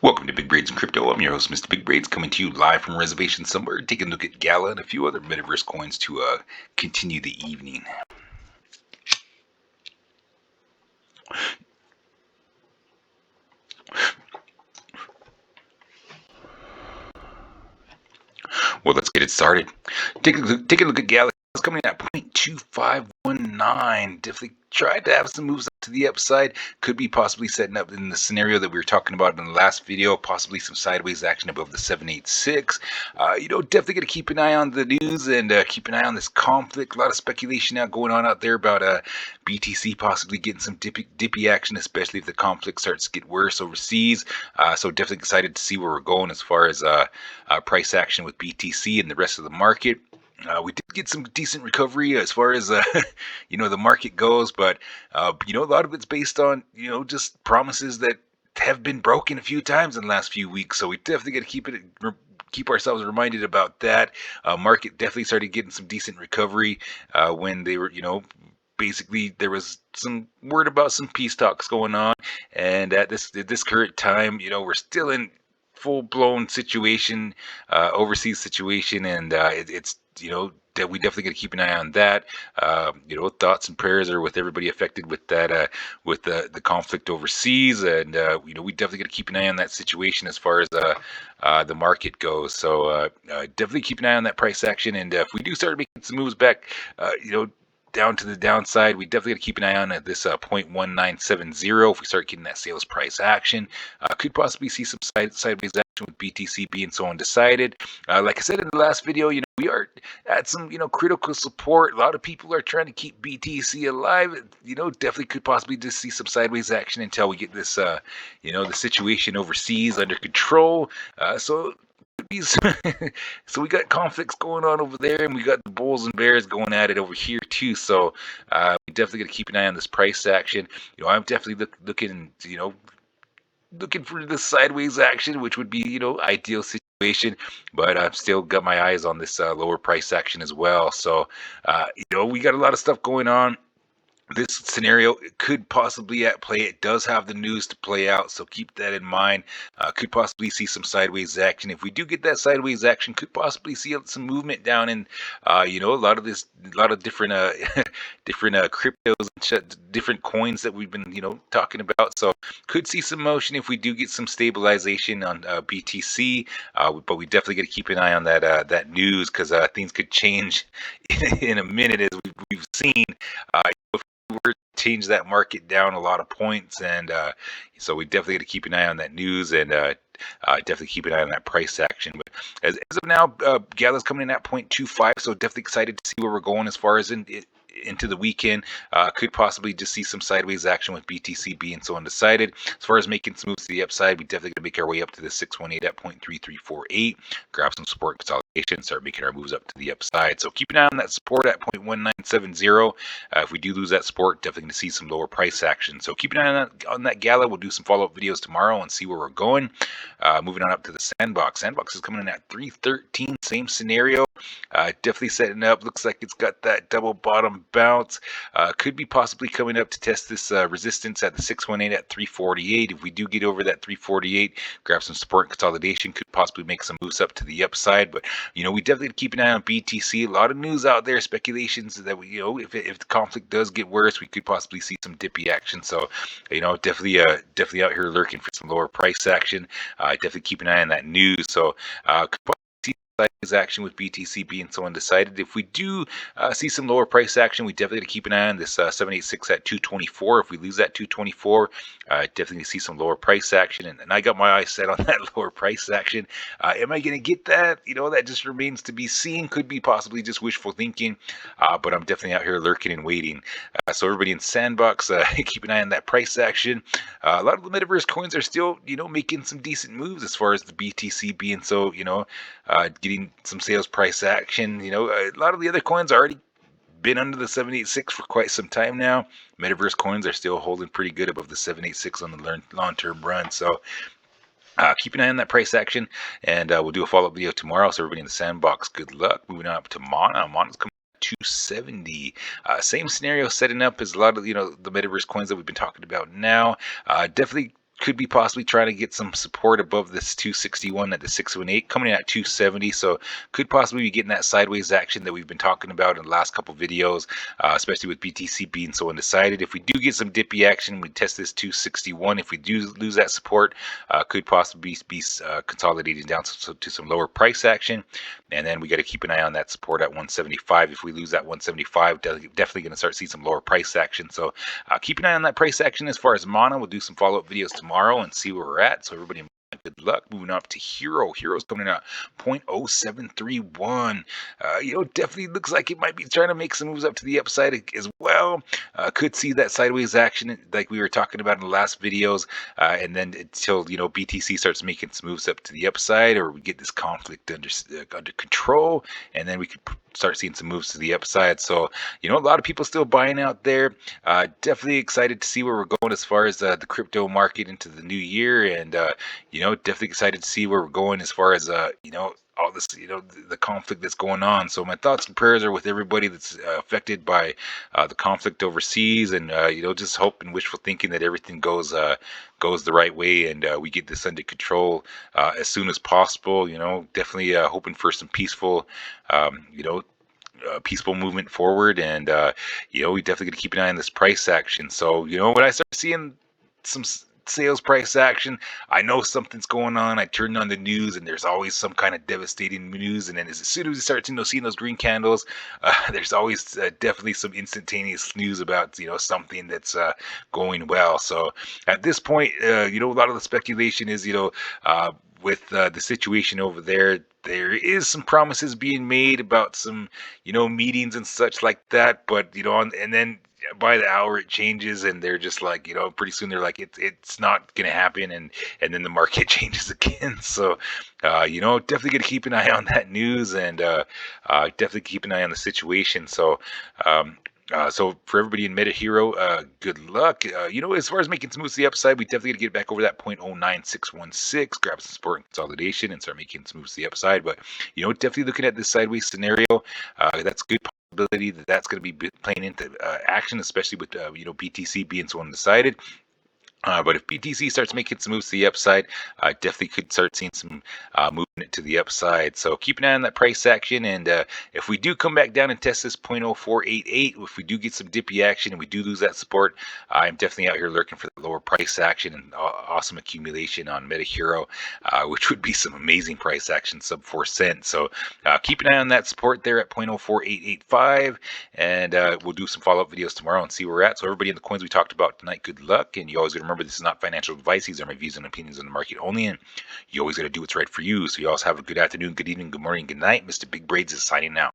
Welcome to Big Braids and Crypto. I'm your host, Mr. Big Braids, coming to you live from reservation somewhere, taking a look at GALA and a few other metaverse coins to continue the evening. Well, let's get it started. Take a look at GALA. It's coming in at 0.2519. Definitely tried to have some moves up to the upside. Could be possibly setting up in the scenario that we were talking about in the last video, possibly some sideways action above the 786. Definitely going to keep an eye on the news and keep an eye on this conflict. A lot of speculation now going on out there about BTC possibly getting some dippy action, especially if the conflict starts to get worse overseas. So definitely excited to see where we're going as far as price action with BTC and the rest of the market. We did get some decent recovery as far as the market goes, but a lot of it's based on just promises that have been broken a few times in the last few weeks. So we definitely got to keep ourselves reminded about that. Market definitely started getting some decent recovery when they were basically there was some word about some peace talks going on, and at this current time, we're still in full-blown situation, overseas situation, and it's that we definitely got to keep an eye on that. Thoughts and prayers are with everybody affected with that, with the conflict overseas, and we definitely got to keep an eye on that situation as far as the market goes. So definitely keep an eye on that price action, and if we do start making some moves back, down to the downside, we definitely got to keep an eye on at this 0.1970. If we start getting that sales price action, could possibly see some sideways action with BTC being so undecided. Like I said in the last video, we are at some critical support. A lot of people are trying to keep BTC alive. Definitely could possibly just see some sideways action until we get this the situation overseas under control. So so we got conflicts going on over there, and we got the bulls and bears going at it over here too. So we definitely got to keep an eye on this price action. I'm definitely looking for the sideways action, which would be ideal situation. But I've still got my eyes on this lower price action as well. So we got a lot of stuff going on. This scenario could possibly at play. It does have the news to play out, so keep that in mind. Could possibly see some sideways action. If we do get that sideways action, could possibly see some movement down in, a lot of different, different cryptos and different coins that we've been, talking about. So could see some motion if we do get some stabilization on BTC. But we definitely got to keep an eye on that news, because things could change in a minute, as we've seen. We're change that market down a lot of points, and so we definitely got to keep an eye on that news, and definitely keep an eye on that price action. But as of now, GALA's coming in at 0.25, so definitely excited to see where we're going as far as into the weekend. Could possibly just see some sideways action with BTC being so undecided. As far as making some moves to the upside, we definitely gonna make our way up to the 618 at 0.3348, grab some support consolidation, start making our moves up to the upside. So keep an eye on that support at 0.1970. If we do lose that support, definitely gonna see some lower price action. So keep an eye on that GALA. We'll do some follow-up videos tomorrow and see where we're going. Moving on up to the SANDBOX. SANDBOX is coming in at 313, same scenario. Definitely setting up. Looks like it's got that double bottom bounce. Could be possibly coming up to test this resistance at the 618 at 348. If we do get over that 348, grab some support and consolidation, could possibly make some moves up to the upside. But we definitely keep an eye on BTC. A lot of news out there, speculations that we, if the conflict does get worse, we could possibly see some dippy action. So definitely out here lurking for some lower price action. Definitely keep an eye on that news. So could sideways action with BTC being so undecided. If we do see some lower price action, we definitely got to keep an eye on this 786 at 224. If we lose that 224, definitely see some lower price action. And I got my eyes set on that lower price action. Am I going to get that? That just remains to be seen. Could be possibly just wishful thinking, but I'm definitely out here lurking and waiting. So everybody in SANDBOX, keep an eye on that price action. A lot of the metaverse coins are still, making some decent moves as far as the BTC being so, getting some sales price action. A lot of the other coins already been under the 786 for quite some time now. Metaverse coins are still holding pretty good above the 786 on the long-term run. So keep an eye on that price action, and we'll do a follow-up video tomorrow. So everybody in the SANDBOX, good luck. Moving on up to Mana. Mana's coming 270. Same scenario setting up as a lot of the metaverse coins that we've been talking about now. Definitely could be possibly trying to get some support above this 261 at the 618, coming in at 270. So could possibly be getting that sideways action that we've been talking about in the last couple videos, especially with BTC being so undecided. If we do get some dippy action, we test this 261. If we do lose that support, could possibly be consolidating down to some lower price action. And then we got to keep an eye on that support at 175. If we lose that 175, definitely going to start seeing some lower price action. So keep an eye on that price action. As far as Mana, we'll do some follow-up videos tomorrow and see where we're at. So everybody, good luck. Moving up to Hero. Hero's coming in at 0.0731. Definitely looks like it might be trying to make some moves up to the upside as well. Could see that sideways action like we were talking about in the last videos, and then until BTC starts making some moves up to the upside, or we get this conflict under control, and then we could start seeing some moves to the upside. So a lot of people still buying out there. Definitely excited to see where we're going as far as the crypto market into the new year, and definitely excited to see where we're going as far as all this, the conflict that's going on. So my thoughts and prayers are with everybody that's affected by the conflict overseas, and just hope and wishful thinking that everything goes the right way, and we get this under control as soon as possible. Definitely hoping for some peaceful, peaceful movement forward, and we definitely got to keep an eye on this price action. So when I start seeing some sales price action, I know something's going on. I turn on the news, and there's always some kind of devastating news. And then as soon as we start seeing those green candles, there's always definitely some instantaneous news about something that's going well. So at this point, a lot of the speculation is with the situation over there, there is some promises being made about some meetings and such like that, but and then by the hour it changes, and they're just like pretty soon they're like it's not gonna happen, and then the market changes again. So definitely gonna keep an eye on that news, and definitely keep an eye on the situation. So so for everybody in METAHERO, good luck. As far as making some moves to the upside, we definitely got to get back over that 0.09616, grab some support and consolidation, and start making some moves to the upside. But definitely looking at this sideways scenario, that's good possibility that that's going to be playing into action, especially with BTC being so undecided. But if BTC starts making some moves to the upside, definitely could start seeing some movement to the upside. So keep an eye on that price action. And if we do come back down and test this 0.0488, if we do get some dippy action and we do lose that support, I'm definitely out here lurking for the lower price action and awesome accumulation on METAHERO, which would be some amazing price action sub 4 cents. So keep an eye on that support there at 0.04885. And we'll do some follow-up videos tomorrow and see where we're at. So everybody in the coins we talked about tonight, good luck. And you always got to remember, this is not financial advice. These are my views and opinions on the market only, and you always got to do what's right for you. So you always have a good afternoon, good evening, good morning, good night. Mr. Big Braids is signing out.